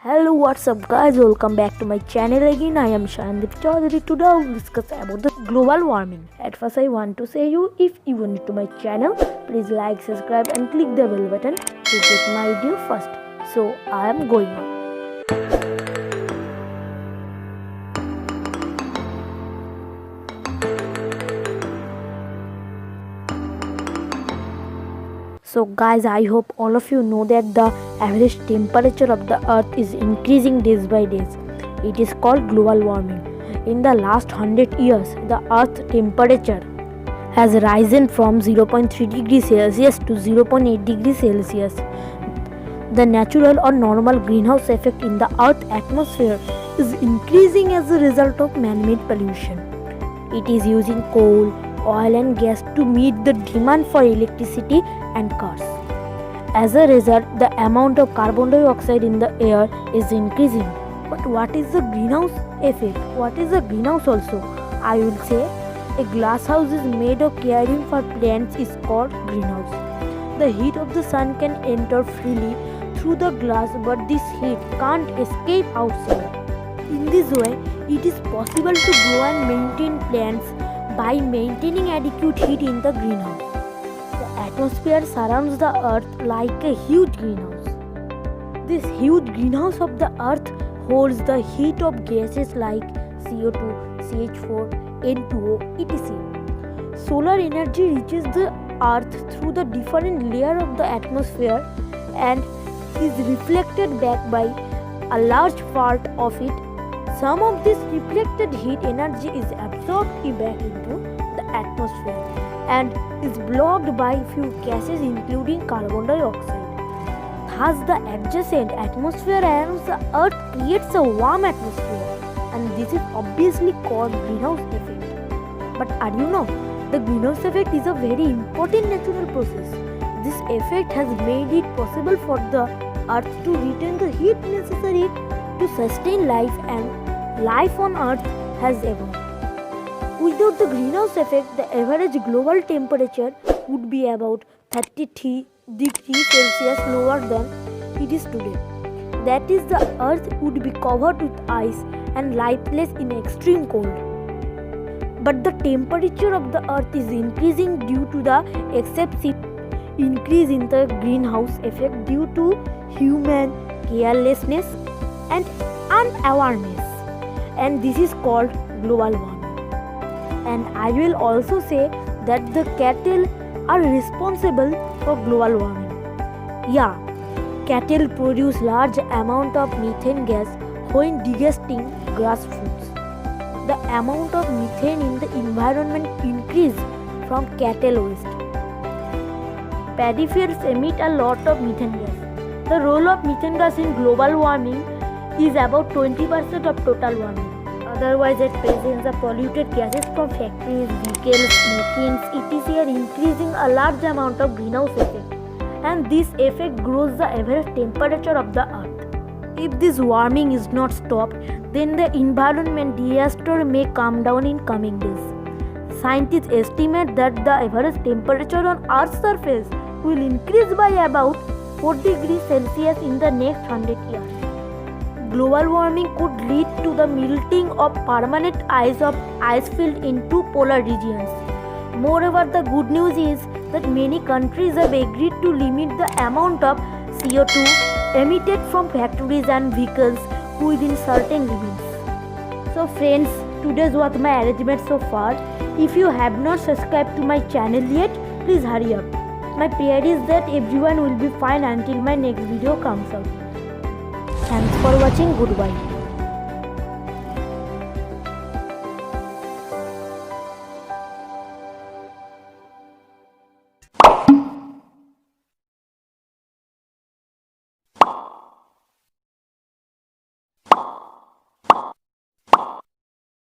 Hello, what's up guys? Welcome back to my channel again. I am Shandip Chaudhary. Today I will discuss about the global warming. At first I want to say you, if you are new to my channel, please like, subscribe and click the bell button to get my video first. So I am going on. So guys, I hope all of you know that the average temperature of the earth is increasing days by days. It is called global warming. In the last 100 years, the earth temperature has risen from 0.3 degrees Celsius to 0.8 degrees Celsius. The natural or normal greenhouse effect in the earth's atmosphere is increasing as a result of man-made pollution. It is using coal, oil and gas to meet the demand for electricity and cars. As a result, the amount of carbon dioxide in the air is increasing. But what is the greenhouse effect? What is the greenhouse also? I will say a glass house is made of caring for plants is called greenhouse. The heat of the sun can enter freely through the glass, but this heat can't escape outside. In this way, it is possible to grow and maintain plants by maintaining adequate heat in the greenhouse. The atmosphere surrounds the earth like a huge greenhouse. This huge greenhouse of the earth holds the heat of gases like CO2, CH4, N2O, etc. Solar energy reaches the earth through the different layers of the atmosphere and is reflected back by a large part of it. Some of this reflected heat energy is absorbed back into the atmosphere and is blocked by few gases including carbon dioxide. Thus, the adjacent atmosphere around the earth creates a warm atmosphere, and this is obviously called greenhouse effect. But you know, the greenhouse effect is a very important natural process. This effect has made it possible for the earth to retain the heat necessary to sustain life, and life on earth has evolved. Without the greenhouse effect, the average global temperature would be about 33 degrees Celsius lower than it is today. That is, the earth would be covered with ice and lifeless in extreme cold. But the temperature of the earth is increasing due to the excessive increase in the greenhouse effect due to human carelessness and unawareness, and this is called global warming. And I will also say that the cattle are responsible for global warming. Yeah, cattle produce large amount of methane gas when digesting grass foods. The amount of methane in the environment increase from cattle waste. Paddy fields emit a lot of methane gas. The role of methane gas in global warming is about 20% of total warming. Otherwise, at present, the polluted gases from factories, vehicles, smoking, etc. are increasing a large amount of greenhouse effect, and this effect grows the average temperature of the earth. If this warming is not stopped, then the environment disaster may come down in coming days. Scientists estimate that the average temperature on Earth's surface will increase by about 4 degrees Celsius in the next 100 years. Global warming could lead to the melting of permanent ice field in two polar regions. Moreover, the good news is that many countries have agreed to limit the amount of CO2 emitted from factories and vehicles within certain limits. So friends, today's was my arrangement so far. If you have not subscribed to my channel yet, please hurry up. My prayer is that everyone will be fine until my next video comes out. Thanks for watching. Goodbye.